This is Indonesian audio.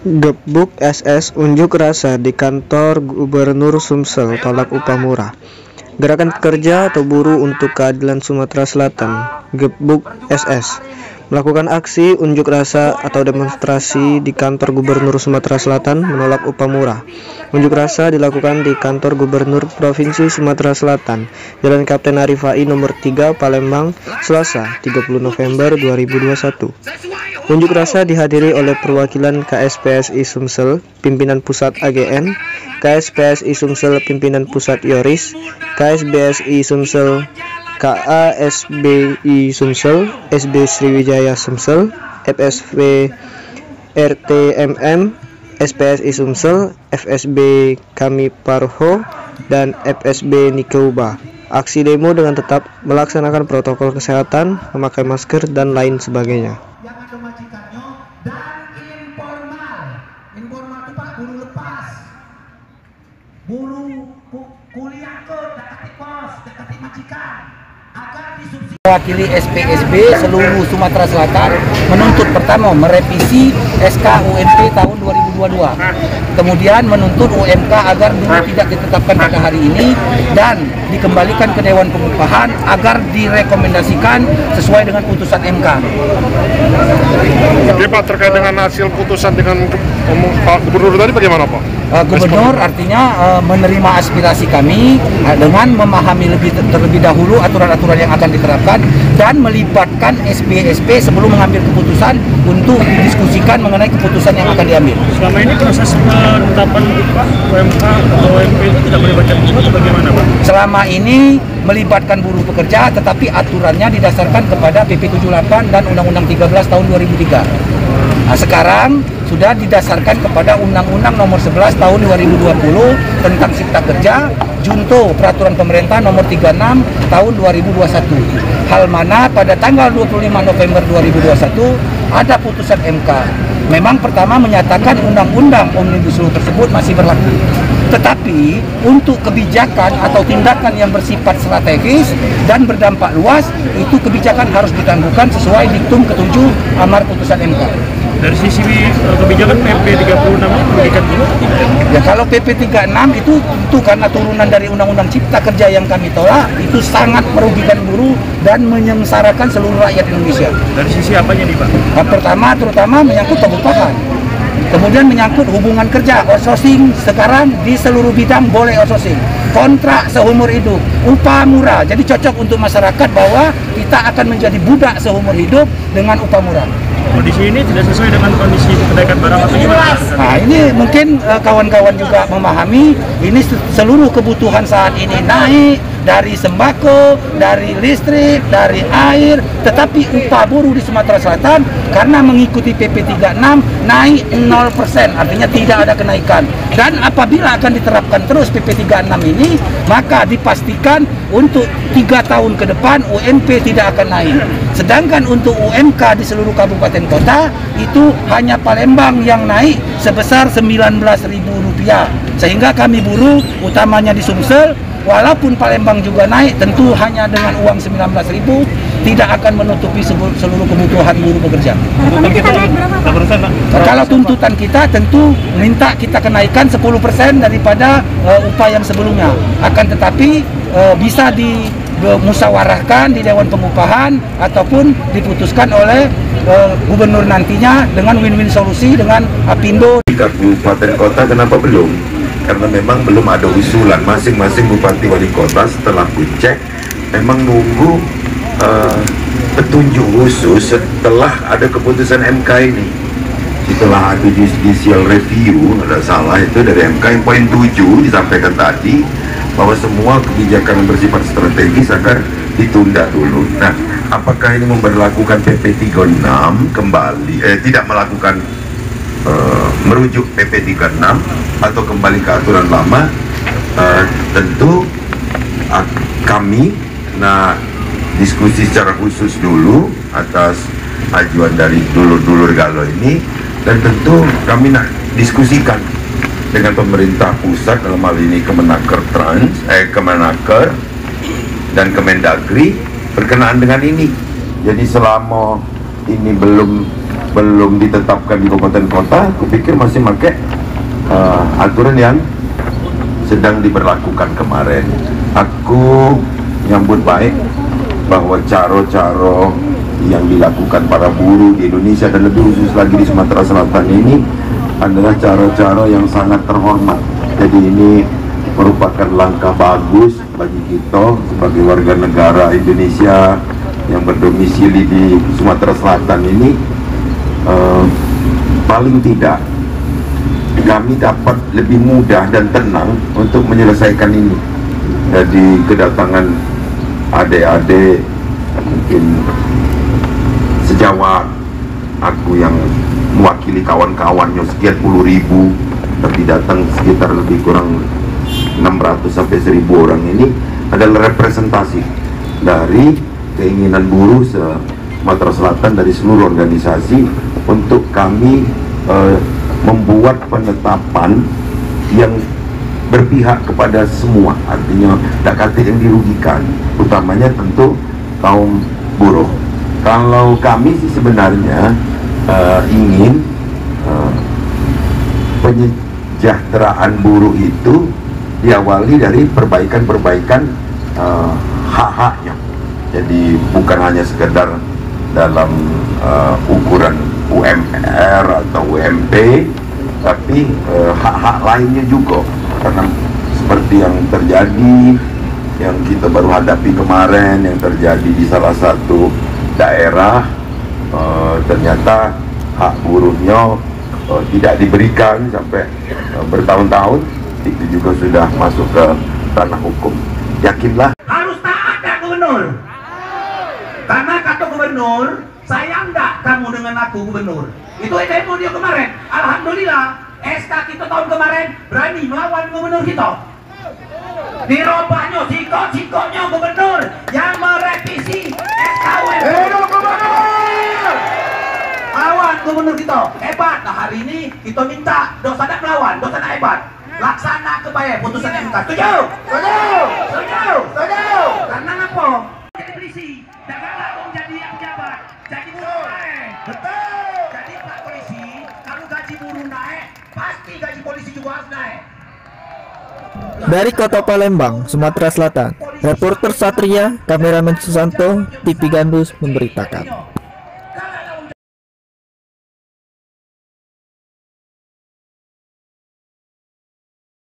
Gebuk SS unjuk rasa di kantor Gubernur Sumsel tolak upah murah. Gerakan pekerja atau buruh untuk keadilan Sumatera Selatan, Gebuk SS, melakukan aksi unjuk rasa atau demonstrasi di kantor Gubernur Sumatera Selatan menolak upah murah. Unjuk rasa dilakukan di kantor Gubernur Provinsi Sumatera Selatan, Jalan Kapten Arifai nomor 3 Palembang, Selasa 30 November 2021. Unjuk rasa dihadiri oleh perwakilan KSPSI Sumsel, pimpinan pusat AGN, KSPSI Sumsel, pimpinan pusat Yoris, KSBSI Sumsel, KASBI Sumsel, SB Sriwijaya Sumsel, FSV RTMM, SPSI Sumsel, FSB Kami Parho, dan FSB Nikeuba. Aksi demo dengan tetap melaksanakan protokol kesehatan, memakai masker, dan lain sebagainya. Yang ada majikannya dan informal itu Pak, buruh lepas, buruh kuliah ke dekat pos, dekat majikan agar disubsidi. Mewakili SPSB seluruh Sumatera Selatan menuntut pertama merevisi SK UMP tahun 2022, kemudian menuntut UMK agar dulu tidak ditetapkan pada hari ini dan dikembalikan ke Dewan Pengupahan agar direkomendasikan sesuai dengan putusan MK. Oke Pak, terkait dengan hasil putusan dengan Pak Gubernur tadi bagaimana Pak? Gubernur artinya menerima aspirasi kami dengan memahami terlebih dahulu aturan-aturan yang akan diterapkan dan melibatkan SPSB sebelum mengambil keputusan untuk didiskusikan mengenai keputusan yang akan diambil. Selama ini proses penetapan UMK atau UMP itu tidak melibatkan buruh atau bagaimana Pak? Selama ini melibatkan buruh pekerja, tetapi aturannya didasarkan kepada PP 78 dan Undang-Undang 13 tahun 2003. Nah, sekarang sudah didasarkan kepada Undang-Undang nomor 11 tahun 2020 tentang Cipta Kerja, junto Peraturan Pemerintah nomor 36 tahun 2021. Hal mana pada tanggal 25 November 2021 ada putusan MK. Memang pertama menyatakan Undang-Undang Omnibus Law tersebut masih berlaku. Tetapi untuk kebijakan atau tindakan yang bersifat strategis dan berdampak luas, itu kebijakan harus ditangguhkan sesuai diktum ke-7 amar putusan MK. Dari sisi kebijakan PP 36 merugikan buruh atau tidak? Ya, kalau PP 36 itu tentu karena turunan dari Undang-Undang Cipta Kerja yang kami tolak, itu sangat merugikan buruh dan menyengsarakan seluruh rakyat Indonesia. Dari sisi apanya nih Pak? Nah, pertama terutama menyangkut pengupahan. Kemudian menyangkut hubungan kerja, outsourcing sekarang di seluruh bidang boleh outsourcing. Kontrak seumur hidup, upah murah. Jadi cocok untuk masyarakat bahwa kita akan menjadi budak seumur hidup dengan upah murah. Kondisi ini tidak sesuai dengan kondisi kenaikan barang atau gimana? Nah, ini mungkin kawan-kawan juga memahami ini seluruh kebutuhan saat ini naik, dari sembako, dari listrik, dari air, tetapi upah buruh di Sumatera Selatan karena mengikuti PP 36 naik 0%, artinya tidak ada kenaikan. Dan apabila akan diterapkan terus PP 36 ini, maka dipastikan untuk 3 tahun ke depan UMP tidak akan naik. Sedangkan untuk UMK di seluruh kabupaten kota itu hanya Palembang yang naik sebesar Rp19.000. Sehingga kami buruh utamanya di Sumsel, walaupun Palembang juga naik, tentu hanya dengan uang 19.000 tidak akan menutupi seluruh kebutuhan buruh pekerja. Kalau tuntutan kita tentu minta kita kenaikan 10% daripada upah yang sebelumnya. Akan tetapi bisa dimusyawarahkan di Dewan Pengupahan ataupun diputuskan oleh gubernur nantinya dengan win-win solusi dengan Apindo. Di kabupaten kota kenapa belum? Karena memang belum ada usulan. Masing-masing bupati wali kota setelah dicek memang nunggu petunjuk khusus setelah ada keputusan MK ini. Setelah ada judicial review, ada salah itu dari MK yang poin 7 disampaikan tadi bahwa semua kebijakan yang bersifat strategis akan ditunda dulu. Nah, apakah ini memberlakukan PP 36 kembali, tidak melakukan merujuk PP 36 atau kembali ke aturan lama? Tentu kami diskusi secara khusus dulu atas ajuan dari dulur-dulur Galuh ini, dan tentu kami nak diskusikan dengan pemerintah pusat dalam hal ini Kemenaker dan Kemendagri berkenaan dengan ini. Jadi selama ini belum belum ditetapkan di kabupaten kota, kupikir masih pakai aturan yang sedang diberlakukan kemarin. Aku nyambut baik bahwa cara-cara yang dilakukan para buruh di Indonesia dan lebih khusus lagi di Sumatera Selatan ini adalah cara-cara yang sangat terhormat. Jadi ini merupakan langkah bagus bagi kita sebagai warga negara Indonesia yang berdomisili di Sumatera Selatan ini. Paling tidak kami dapat lebih mudah dan tenang untuk menyelesaikan ini. Jadi kedatangan adik-adik mungkin sejawat aku yang mewakili kawan-kawannya sekian puluh ribu, tapi datang sekitar lebih kurang 600 sampai 1000 orang ini adalah representasi dari keinginan buruh Sumatera Selatan dari seluruh organisasi untuk kami membuat penetapan yang berpihak kepada semua, artinya tak kata yang dirugikan, utamanya tentu kaum buruh. Kalau kami sih sebenarnya ingin penyejahteraan buruh itu diawali dari perbaikan-perbaikan hak-haknya. Jadi bukan hanya sekedar dalam ukuran UMR atau UMP, tapi hak-hak lainnya juga. Karena seperti yang terjadi, yang kita baru hadapi kemarin, yang terjadi di salah satu daerah, ternyata hak buruhnya tidak diberikan sampai bertahun-tahun, itu juga sudah masuk ke ranah hukum. Yakinlah Harus taat ya gubernur. Karena kata gubernur, sayang enggak kamu dengan aku gubernur. Itu demo dia kemarin. Alhamdulillah, SK kita tahun kemarin berani melawan gubernur kita. Dirobahnya sikok-sikoknya gubernur yang merevisi SKW. Lawan gubernur kita hebat. Nah hari ini kita minta dosa tak melawan, dosa tak hebat. Laksana kebayang putusan MK. Setuju? Setuju. Karena apa? Jadi polisi, janganlah mau jadi yang pejabat, jadi buruh naik. Betul. Jadi Pak Polisi, kalau gaji buruh naik, pasti gaji polisi juga harus naik. Dari Kota Palembang, Sumatera Selatan, reporter Satria, kameramen Susanto, TV Gandus memberitakan.